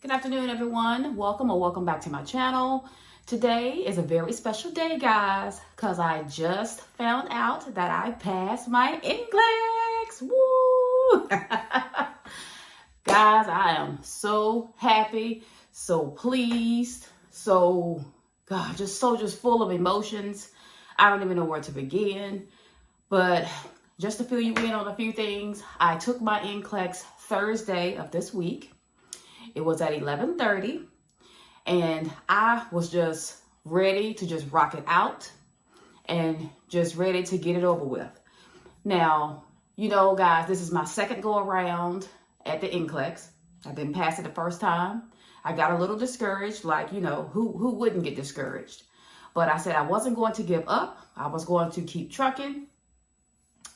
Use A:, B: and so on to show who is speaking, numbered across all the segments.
A: Good afternoon, everyone. Welcome back to my channel. Today is a very special day, guys, because I just found out that I passed my NCLEX. Woo! Guys, I am so happy, so pleased, just full of emotions. I don't even know where to begin, but just to fill you in on a few things, I took my NCLEX Thursday of this week. It was at 11:30, and I was just ready to just rock it out and just ready to get it over with. Now, guys, this is my second go around at the NCLEX. I didn't pass it the first time. I got a little discouraged, who wouldn't get discouraged? But I said I wasn't going to give up. I was going to keep trucking.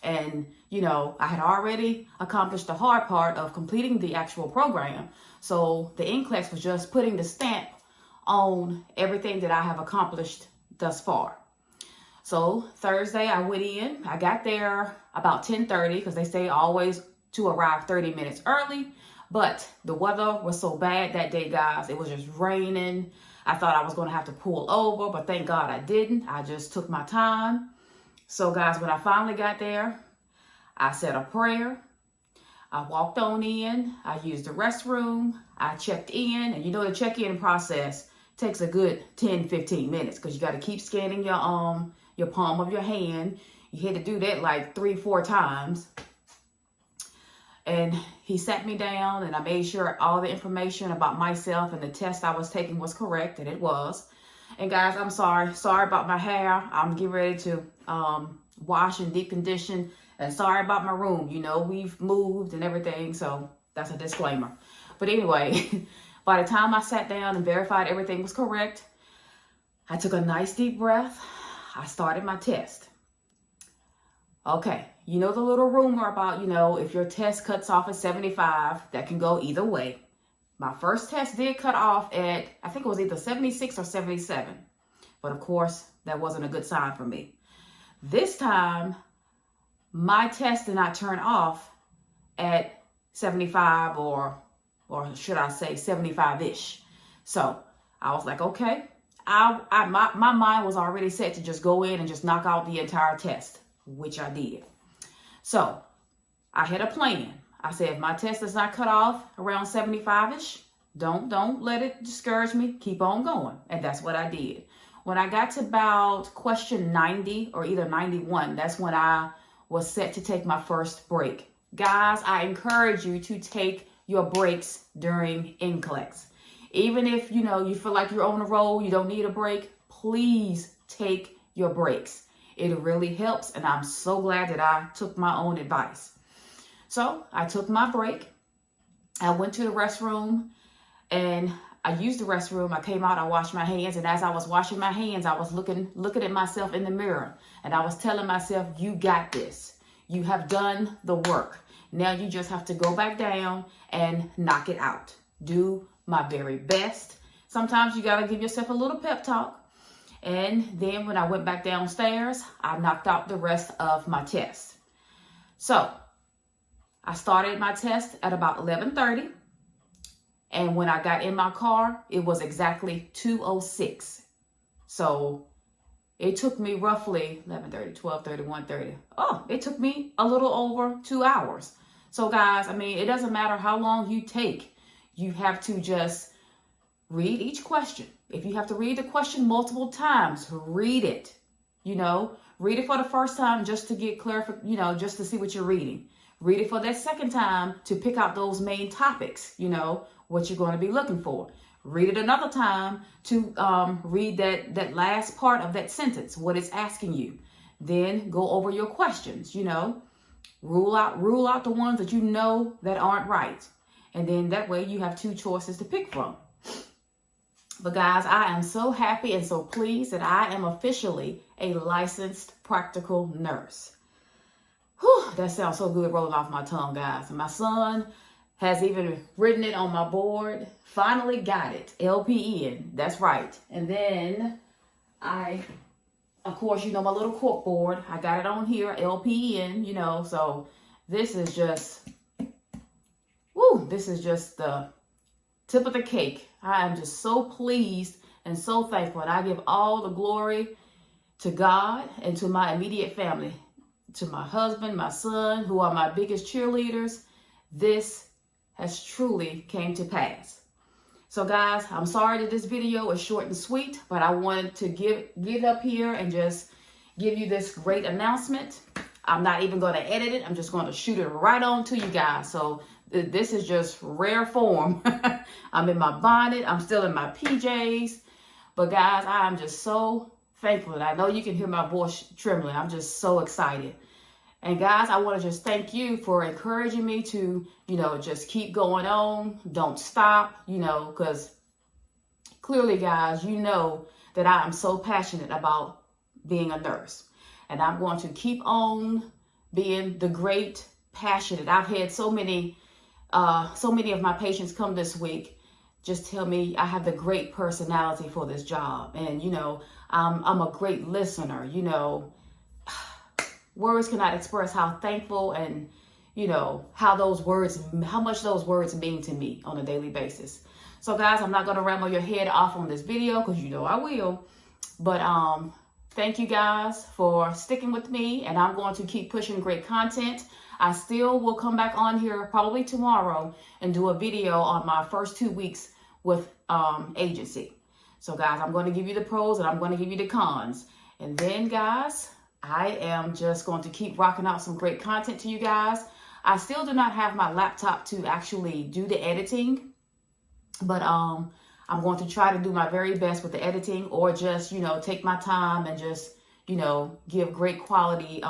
A: And, I had already accomplished the hard part of completing the actual program. So the NCLEX was just putting the stamp on everything that I have accomplished thus far. So Thursday I went in. I got there about 10:30 because they say always to arrive 30 minutes early. But the weather was so bad that day, guys. It was just raining. I thought I was going to have to pull over, but thank God I didn't. I just took my time. So guys, when I finally got there, I said a prayer. I walked on in. I used the restroom. I checked in. And the check-in process takes a good 10-15 minutes because you got to keep scanning your palm of your hand. You had to do that like 3-4 times. And he sat me down and I made sure all the information about myself and the test I was taking was correct, and it was. And guys, I'm sorry about my hair. I'm getting ready to wash and deep condition. And sorry about my room. We've moved and everything. So that's a disclaimer. But anyway, by the time I sat down and verified everything was correct, I took a nice deep breath. I started my test. Okay. The little rumor about, if your test cuts off at 75, that can go either way. My first test did cut off at, I think it was either 76 or 77. But of course, that wasn't a good sign for me. This time, my test did not turn off at 75 or should I say 75-ish. So I was like, okay. My mind was already set to just go in and just knock out the entire test, which I did. So I had a plan. I said, if my test does not cut off around 75-ish, don't let it discourage me. Keep on going. And that's what I did. When I got to about question 90 or either 91, that's when I was set to take my first break. Guys, I encourage you to take your breaks during NCLEX. Even if, you feel like you're on the road, you don't need a break, please take your breaks. It really helps, and I'm so glad that I took my own advice. So I took my break. I went to the restroom, and I used the restroom. I came out, I washed my hands, and as I was washing my hands, I was looking at myself in the mirror, and I was telling myself, you got this. You have done the work. Now you just have to go back down and knock it out. Do my very best. Sometimes you got to give yourself a little pep talk. And then when I went back downstairs, I knocked out the rest of my test. So I started my test at about 11:30. And when I got in my car, it was exactly 2:06. So it took me roughly 11:30, 12:30, 1:30. Oh, it took me a little over 2 hours. So guys, it doesn't matter how long you take. You have to just read each question. If you have to read the question multiple times, read it. Read it for the first time just to get clarification, just to see what you're reading. Read it for that second time to pick out those main topics, what you're going to be looking for. Read it another time to read that last part of that sentence, what it's asking you. Then go over your questions, Rule out the ones that that aren't right. And then that way you have 2 choices to pick from. But guys, I am so happy and so pleased that I am officially a licensed practical nurse. Whew, that sounds so good rolling off my tongue, guys. And my son has even written it on my board. Finally got it. LPN. That's right. And then of course, my little cork board. I got it on here. LPN, So this is just the tip of the cake. I am just so pleased and so thankful. And I give all the glory to God and to my immediate family, to my husband, my son, who are my biggest cheerleaders. This has truly came to pass. So guys, I'm sorry that this video is short and sweet, but I wanted to get up here and just give you this great announcement. I'm not even going to edit it. I'm just going to shoot it right on to you guys. So this is just rare form. I'm in my bonnet. I'm still in my PJs. But guys, I am just so thankful. And I know you can hear my voice trembling. I'm just so excited. And guys, I want to just thank you for encouraging me to, just keep going on. Don't stop, because clearly, guys, you know that I am so passionate about being a nurse. And I'm going to keep on being the great passionate. I've had so many of my patients come this week just tell me I have the great personality for this job. And, I'm a great listener. Words cannot express how thankful and, how much those words mean to me on a daily basis. So guys, I'm not going to ramble your head off on this video because I will. But thank you guys for sticking with me, and I'm going to keep pushing great content. I still will come back on here probably tomorrow and do a video on my first 2 weeks with agency. So guys, I'm going to give you the pros and I'm going to give you the cons. And then guys, I am just going to keep rocking out some great content to you guys. I still do not have my laptop to actually do the editing, but I'm going to try to do my very best with the editing, or just, take my time and just, give great quality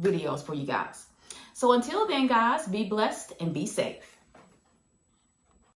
A: videos for you guys. So until then, guys, be blessed and be safe.